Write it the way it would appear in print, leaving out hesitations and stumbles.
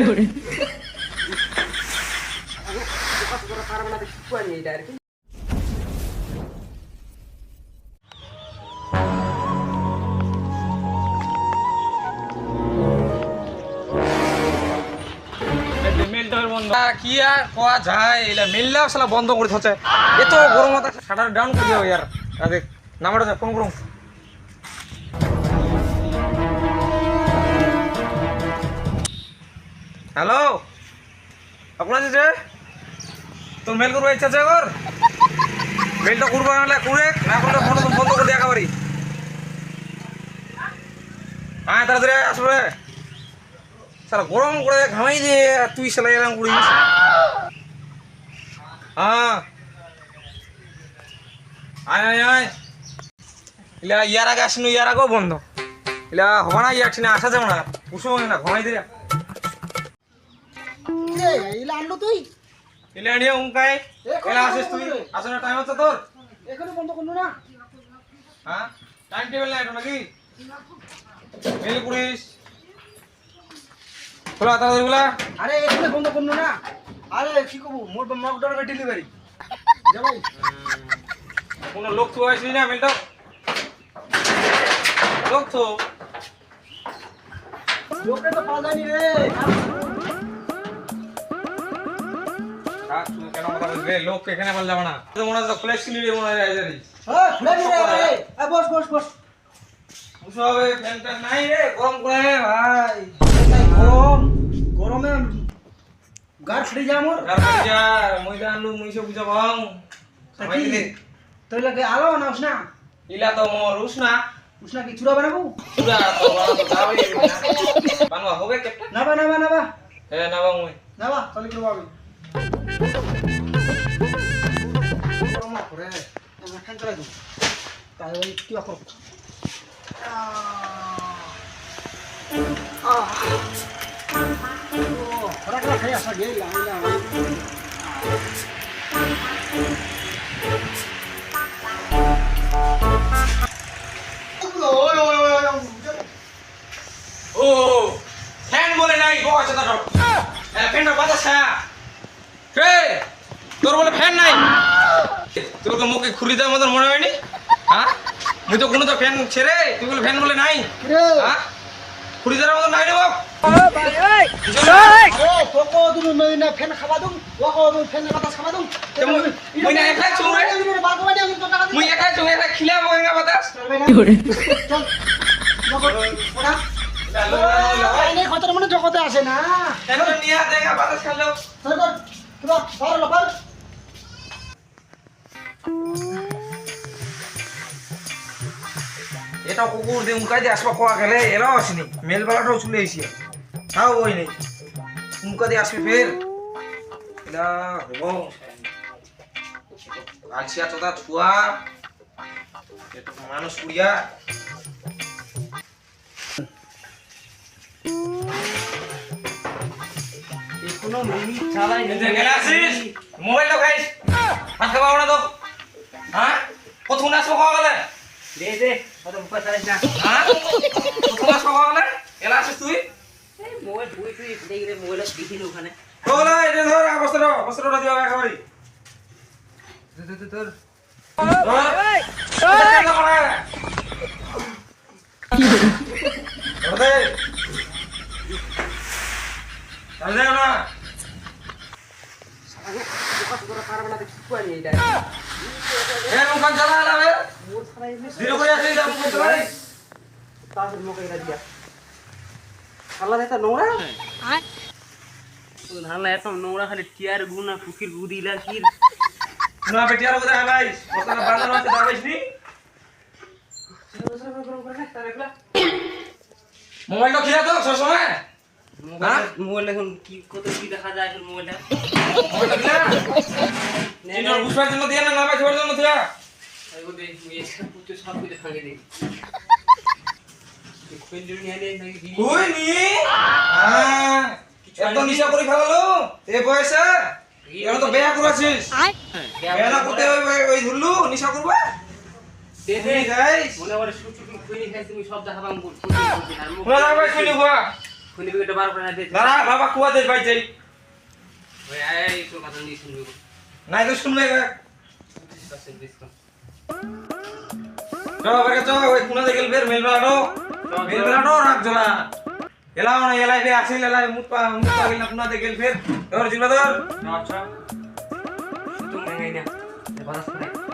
করে কি আর কোয়া যায় এলা মেললা শালা বন্ধ করে থছে এত গরম মাথা শাটার ডাউন করে দাও यार দেখ নাম্বারটা ফোন করুন হ্যালো আপনার যে তো মেল করবো ইচ্ছা আছে ওর মেলটা করবো না করে না করলে ফোন বন্ধ করে দেখা পারি হ্যাঁ তাড়াতাড়ি আসবে শালা গরম করে ঘামাই দিয়ে তুই শালা এরকম করিস হ্যাঁ আয় আয় আয় ইলা ইয়ার আগে আসিনি ইয়ার আগেও বন্ধ ইলা হবে না ইয়ার না আসা যাবে না পুষো না ঘামাই দিয়ে ইলা আনলো তুই ইলা নিয়ে উমকাই এলা আসিস তুই আসলে টাইম হচ্ছে তোর এখনো বন্ধ করলো না হ্যাঁ টাইম টেবিল নাই তো নাকি মেল করিস খোলা তাড়াতাড়ি খোলা আরে এখনো বন্ধ করলো না আরে কি করবো মোর মক ডলার ডেলিভারি যা ভাই কোনো লোক তো আসলি না মেলটা লোক তো লোকে তো পাওয়া যায়নি রে তুই কেন কথা বলবি লোক এখানে বল যাবে না তো মনে হয় ফ্লেক্সিলি রে মনে হয় আইজারি হ্যাঁ খুলে নি রে এ বস বস বস বুঝো হবে ফ্যানটা নাই রে গরম করে ভাই তাই গরম গরমে গার ফ্রি যা মোর গাড়ি যা ময়দা আলু মুইসে বুঝা বাং সবাই দিলে তুই লাগে আলো নাওস না ইলা তো মোর উষ্ণা উষ্ণা কি চুরা বানাবো পুরা তো বড় তো যাবে বানবা হবে কেপটা না বা এ না বা মুই না বা চলে করব আমি গরম করে আমরা খান চালাই দাও তাই ওই কি করব খরা খরা খাই আসা গেল আইলা ও ফ্যান বলে নাই গো আছে তো ফ্যানটা বাতাসা কে তোর বলে ফ্যান নাই তোর তো মুখে খুলি দেওয়ার মতন মনে হয়নি হ্যাঁ মুই তো কোনো তো ফ্যান ছেড়ে তুই বলে ফ্যান বলে নাই হ্যাঁ খুলি দেওয়ার মতন নাই রে বাপ তোকে তুমি মইনা ফ্যান খাবা দুম ওকে তুমি ফ্যান বাতাস খাবা দুম মুই না একা চুরে বাগবানি আমি তো টাকা মুই একা চুরে একা খিলা মগা বাতাস কি করে চল ওরা আইনে কত মনে জগতে আসে না কেন নিয়া দেখা বাতাস খালো চল কর কিবা পারো লপার এটা কুকুর দিয়ে উনকাই দিয়ে আসবা কোয়া গেলে এরাও আসেনি মেলবেলাটাও চলে এসে তাও ওই নেই উনকা দিয়ে আসবি ফের এটা হবো আলসিয়া চোদা ছুয়া এটা মানুষ কুড়িয়া এখনো মিনিট চালাই গেলে আসিস মোবাইলটা খাইস ভাত খাবা ওরা তো হ্যাঁ প্রথম আসবো খাওয়া গেলে দে দে কত মুখ চালাইছ না হ্যাঁ প্রথম আসবো খাওয়া গেলে এলা আসিস তুই এই মোবাইল বুই তুই দেখি রে মোবাইল দেখিনি ওখানে বলা এটা ধর বস্ত্রটা দিও একেবারে তোর নোংরা খালি টিয়ার গুনা কুকির গু দিলা কি না বেটিয়ার কথা হালাইস বস্তাটা বাঁধানো আছে দাঁড়াইস নি মোবাইলটা খিলা তো সবসময় মোবাইল এখন কি কত কি দেখা যায় এখন মোবাইলটা মোবাইলটা খিলা চিনোর বুঝবার জন্য দিয়া না বাইবার জন্য দিয়া আইগো দে মুই এসে পুতে সব কিছু ভাঙে দেই পেন্ডুল নিয়ে নে নাকি কই নি হ্যাঁ এত নিশা করে ফেলালো এ বয়সে এরা তো বেয়া করেছিস বেয়া না করতে ওই ধুললু নিশা করবে দে দে গাইস মনে করে শুট শুট কই খাই তুমি সব দেখাবাম বল খোলা ভাই শুনি বুয়া খুনি বিকেটে বার করে না দে দাঁড়া বাবা কুয়া দে ভাই যাই ওই আয় তোর কথা নিয়ে শুনবি নাই তো শুনলে 25% ডিসকাউন্ট চল বের চল ওই কোনা দেখল বের মেলবাড়ো রাখ জলা এলাও না এলাই বে আসিল এলাই মুতপা গেল না কোনা দেখল ফের ধর জিলা ধর আচ্ছা তুমি নাই না বাস করে